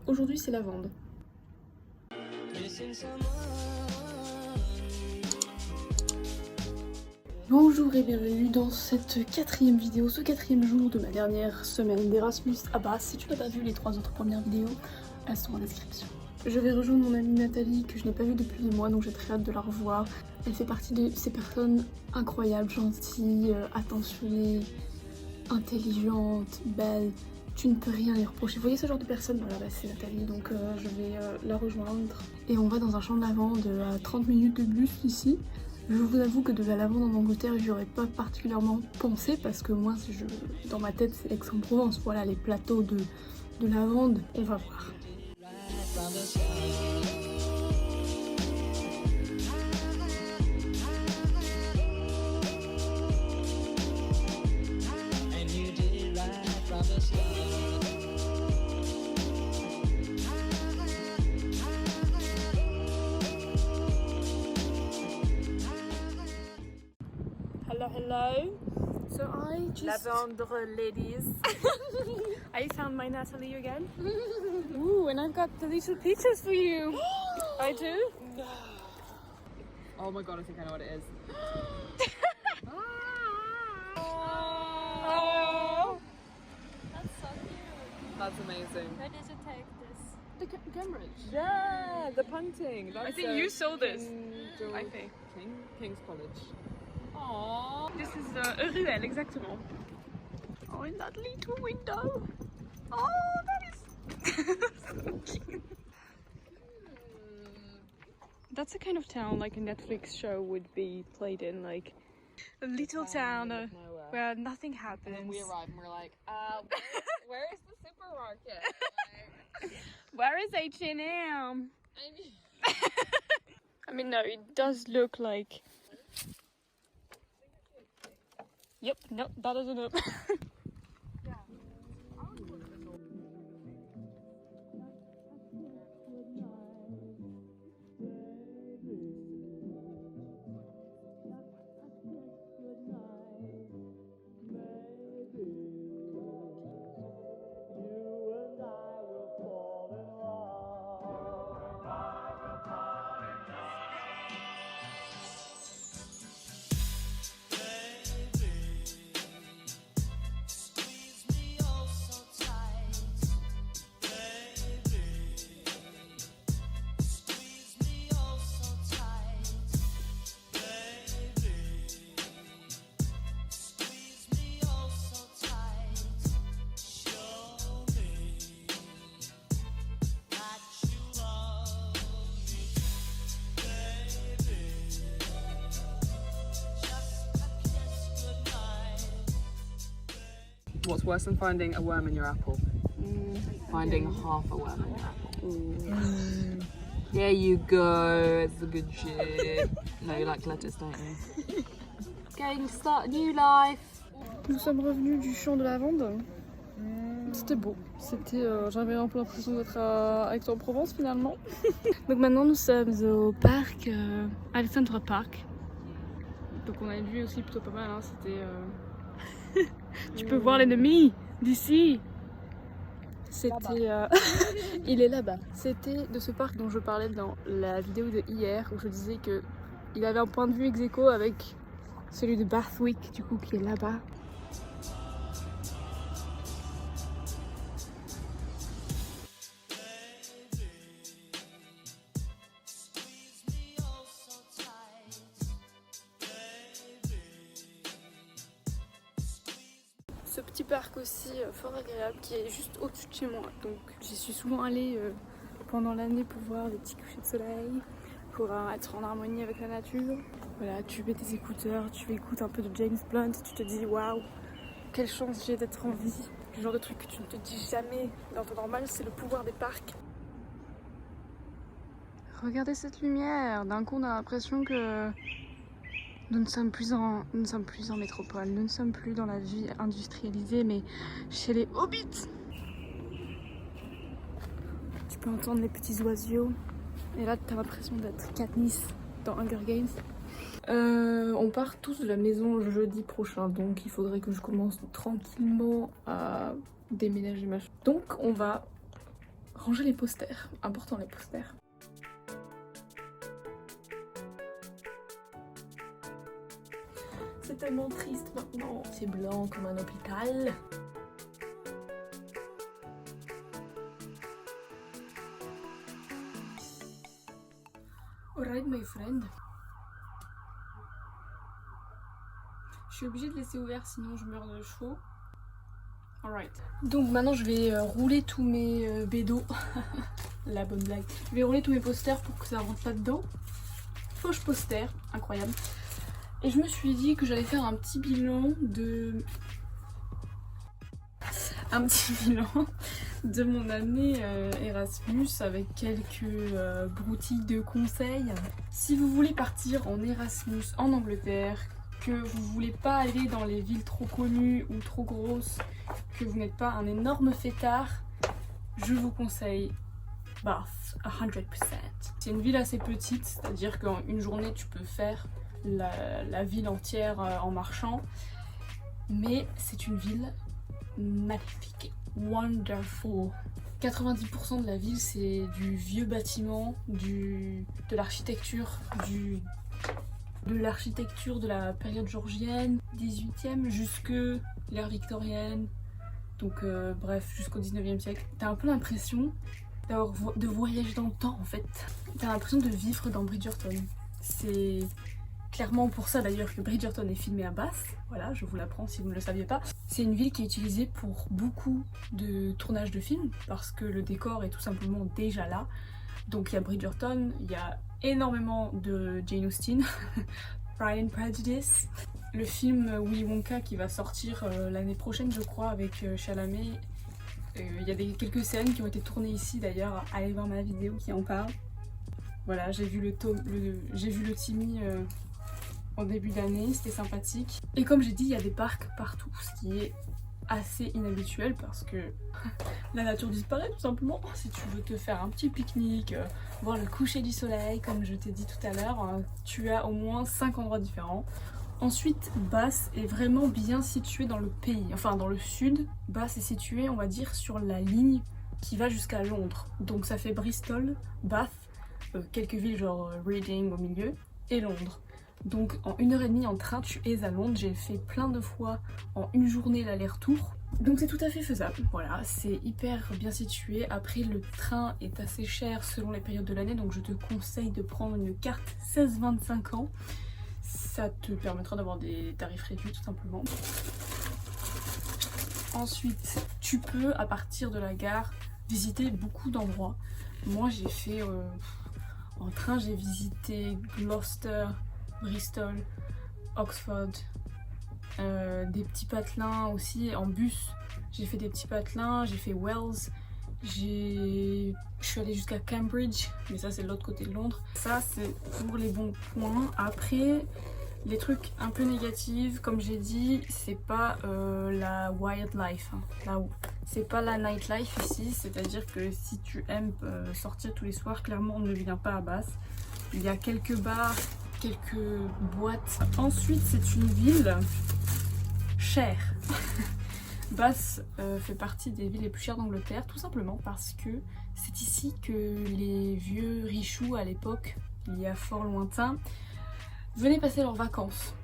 aujourd'hui c'est lavande. Bonjour et bienvenue dans cette quatrième vidéo, ce quatrième jour de ma dernière semaine d'Erasmus à Bath. Si tu n'as pas vu les 3 autres premières vidéos, elles sont en description. Je vais rejoindre mon amie Nathalie que je n'ai pas vue depuis des mois, donc j'ai très hâte de la revoir. Elle fait partie de ces personnes incroyables, gentilles, attentionnées, intelligentes, belles. Tu ne peux rien lui reprocher. Vous voyez ce genre de personne? Voilà, bah, c'est Nathalie, donc je vais la rejoindre. Et on va dans un champ de lavande à 30 minutes de bus d'ici. Je vous avoue que de la lavande en Angleterre, j'y aurais pas particulièrement pensé parce que moi, dans ma tête, c'est Aix-en-Provence. Voilà, les plateaux de lavande, on va voir. Hello. So I just... Lavendre ladies. I found my Natalie again. Ooh, and I've got the little pictures for you. I do? Oh my god, I think I know what it is. Oh. That's so cute. That's amazing. Where did you take this? The Cambridge. Yeah, the punting. That's I think you saw this. I think. King's College. Aww. This is a ruelle, exactement. Oh, in that little window. Oh, that is so cute. That's the kind of town like a Netflix show would be played in, like a little town where nothing happens. And then we arrive and we're like, where is the supermarket? Like, Where is H&M? I mean, I mean, no, it does look like... Yep, no, that doesn't look... what's worse than finding a worm in your apple? Finding half a worm in your apple. There you go, it's the good shit. No, you like lettuce, don't you? Going to start a new life. Nous sommes revenus du champ de lavande. C'était beau. J'avais un peu l'impression d'être à Aix-en-Provence finalement. Donc maintenant nous sommes au parc, Alexandra Park. Donc on a une vue aussi plutôt pas mal. Hein. Tu peux voir l'ennemi d'ici. Il est là-bas. C'était de ce parc dont je parlais dans la vidéo de hier où je disais que il avait un point de vue ex-aequo avec celui de Bathwick du coup qui est là-bas. Ce petit parc aussi fort agréable qui est juste au-dessus de chez moi. Donc j'y suis souvent allée pendant l'année pour voir des petits couchers de soleil, pour être en harmonie avec la nature. Voilà, tu mets tes écouteurs, tu écoutes un peu de James Blunt, tu te dis waouh, quelle chance j'ai d'être en vie. Le genre de truc que tu ne te dis jamais dans ton normal, c'est le pouvoir des parcs. Regardez cette lumière, d'un coup on a l'impression que nous ne sommes plus en métropole, nous ne sommes plus dans la vie industrialisée, mais chez les hobbits. Tu peux entendre les petits oiseaux, et là tu as l'impression d'être Katniss dans Hunger Games. On part tous de la maison jeudi prochain, donc il faudrait que je commence tranquillement à déménager ma chambre. Donc on va Ranger les posters, important les posters. C'est tellement triste maintenant. C'est blanc comme un hôpital. Alright my friend. Je suis obligée de laisser ouvert sinon je meurs de chaud. Alright. Donc maintenant je vais rouler tous mes bédos. La bonne blague. Je vais rouler tous mes posters pour que ça rentre là-dedans. Fauche poster, incroyable. Et je me suis dit que j'allais faire un petit bilan de... mon année Erasmus avec quelques broutilles de conseils. Si vous voulez partir en Erasmus en Angleterre, que vous voulez pas aller dans les villes trop connues ou trop grosses, que vous n'êtes pas un énorme fêtard, je vous conseille Bath, 100%. C'est une ville assez petite, c'est-à-dire qu'en une journée tu peux faire la ville entière en marchant, mais c'est une ville magnifique, wonderful. 90% de la ville c'est du vieux bâtiment, de l'architecture, de l'architecture de la période georgienne, 18e jusque l'ère victorienne, donc bref jusqu'au 19e siècle. T'as un peu l'impression de voyager dans le temps en fait. T'as l'impression de vivre dans Bridgerton. C'est clairement pour ça d'ailleurs que Bridgerton est filmé à Bath. Voilà, je vous l'apprends si vous ne le saviez pas. C'est une ville qui est utilisée pour beaucoup de tournages de films parce que le décor est tout simplement déjà là. Donc il y a Bridgerton, il y a énormément de Jane Austen, Pride and Prejudice, le film Willy Wonka qui va sortir l'année prochaine je crois avec Chalamet. Il y a quelques scènes qui ont été tournées ici d'ailleurs, allez voir ma vidéo qui en parle. Voilà, j'ai vu le Timmy en début d'année, c'était sympathique. Et comme j'ai dit, il y a des parcs partout, ce qui est assez inhabituel parce que la nature disparaît tout simplement. Si tu veux te faire un petit pique-nique, voir le coucher du soleil comme je t'ai dit tout à l'heure, tu as au moins 5 endroits différents. Ensuite, Bath est vraiment bien situé dans le pays, enfin dans le sud. Bath est situé, on va dire, sur la ligne qui va jusqu'à Londres. Donc ça fait Bristol, Bath, quelques villes genre Reading au milieu, et Londres. Donc en 1h30 en train, tu es à Londres. J'ai fait plein de fois en une journée l'aller-retour. Donc c'est tout à fait faisable. Voilà, c'est hyper bien situé. Après, le train est assez cher selon les périodes de l'année, donc je te conseille de prendre une carte 16-25 ans. Ça te permettra d'avoir des tarifs réduits tout simplement. Ensuite, tu peux à partir de la gare visiter beaucoup d'endroits. Moi j'ai fait en train, j'ai visité Gloucester, Bristol, Oxford, des petits patelins aussi en bus. J'ai fait des petits patelins, j'ai fait Wells, je suis allée jusqu'à Cambridge, mais ça c'est de l'autre côté de Londres. Ça c'est pour les bons points. Après, les trucs un peu négatifs, comme j'ai dit, c'est pas la wildlife, hein. C'est pas la nightlife ici, c'est-à-dire que si tu aimes sortir tous les soirs, clairement ne viens pas à Bath. Il y a quelques bars, quelques boîtes. Ensuite, c'est une ville chère. Bath fait partie des villes les plus chères d'Angleterre, tout simplement parce que c'est ici que les vieux richoux à l'époque, il y a fort lointain, venaient passer leurs vacances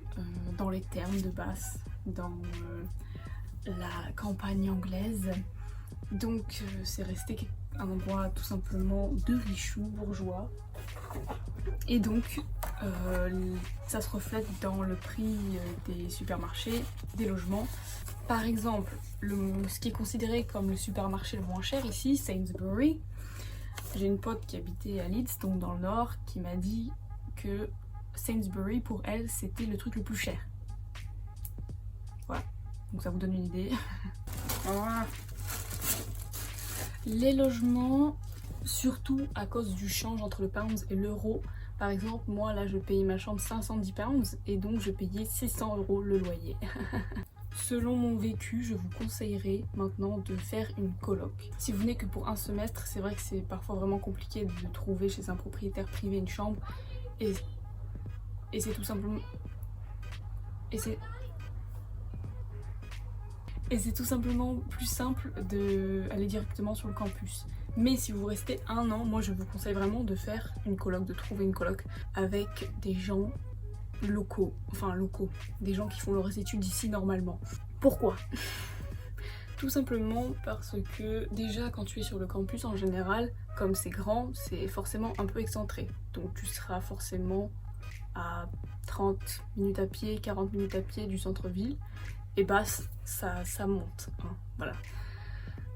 dans les thermes de Bath, dans la campagne anglaise. Donc c'est resté un endroit tout simplement de richoux bourgeois. Et donc ça se reflète dans le prix des supermarchés, des logements. Par exemple, ce qui est considéré comme le supermarché le moins cher ici, Sainsbury. J'ai une pote qui habitait à Leeds, donc dans le nord, qui m'a dit que Sainsbury, pour elle, c'était le truc le plus cher. Voilà, donc ça vous donne une idée. Les logements, surtout à cause du change entre le pound et l'euro. Par exemple, moi là je payais ma chambre 510 pounds et donc je payais 600 € le loyer. Selon mon vécu, je vous conseillerais maintenant de faire une coloc. Si vous venez que pour un semestre, c'est vrai que c'est parfois vraiment compliqué de trouver chez un propriétaire privé une chambre. Et c'est tout simplement... Et c'est tout simplement plus simple d'aller directement sur le campus. Mais si vous restez 1 an, moi je vous conseille vraiment de faire une coloc, de trouver une coloc avec des gens locaux, des gens qui font leurs études ici normalement. Pourquoi? Tout simplement parce que déjà quand tu es sur le campus en général, comme c'est grand, c'est forcément un peu excentré. Donc tu seras forcément à 30 minutes à pied, 40 minutes à pied du centre-ville. Et bah ça monte, hein, voilà.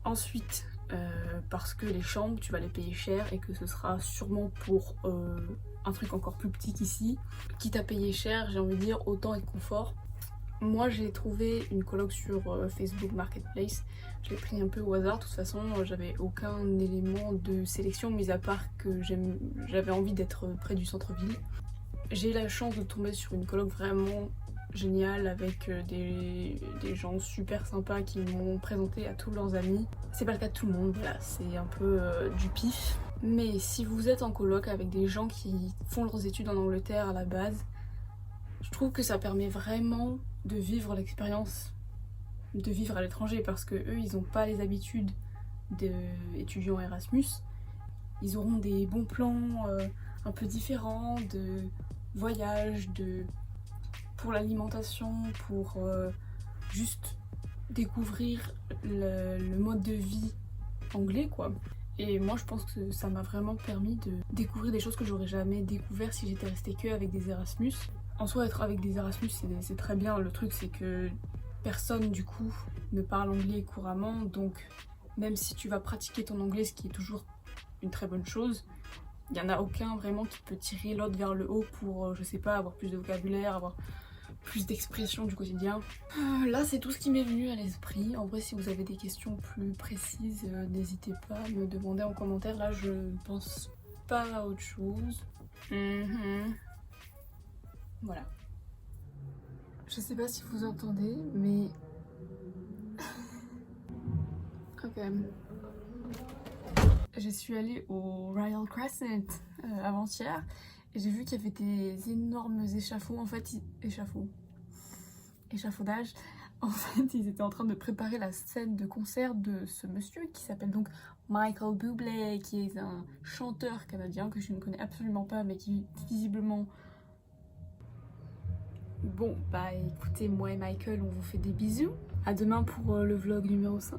Ensuite, parce que les chambres, tu vas les payer cher et que ce sera sûrement pour un truc encore plus petit qu'ici. Quitte à payer cher, j'ai envie de dire, autant être confort. Moi j'ai trouvé une coloc sur Facebook Marketplace, je l'ai pris un peu au hasard, de toute façon j'avais aucun élément de sélection mis à part que j'avais envie d'être près du centre-ville. J'ai eu la chance de tomber sur une coloc vraiment géniale avec des gens super sympas qui m'ont présenté à tous leurs amis. C'est pas le cas de tout le monde, voilà, c'est un peu du pif. Mais si vous êtes en coloc avec des gens qui font leurs études en Angleterre à la base, je trouve que ça permet vraiment de vivre l'expérience de vivre à l'étranger parce que eux ils n'ont pas les habitudes d'étudiants Erasmus. Ils auront des bons plans un peu différents de voyage, pour l'alimentation, pour juste découvrir le mode de vie anglais quoi. Et moi je pense que ça m'a vraiment permis de découvrir des choses que j'aurais jamais découvert si j'étais restée que avec des Erasmus. En soi, être avec des Erasmus, c'est très bien. Le truc, c'est que personne, du coup, ne parle anglais couramment. Donc, même si tu vas pratiquer ton anglais, ce qui est toujours une très bonne chose, il n'y en a aucun vraiment qui peut tirer l'autre vers le haut pour, je sais pas, avoir plus de vocabulaire, avoir plus d'expression du quotidien. Là, c'est tout ce qui m'est venu à l'esprit. En vrai, si vous avez des questions plus précises, n'hésitez pas à me demander en commentaire. Là, je pense pas à autre chose. Voilà. Je sais pas si vous entendez, mais... Ok. Je suis allée au Royal Crescent avant-hier et j'ai vu qu'il y avait des énormes échafauds, en fait, échafaudage. En fait, ils étaient en train de préparer la scène de concert de ce monsieur qui s'appelle donc Michael Bublé, qui est un chanteur canadien que je ne connais absolument pas, mais qui visiblement... Bon, bah écoutez, moi et Michael, on vous fait des bisous. À demain pour le vlog numéro 5.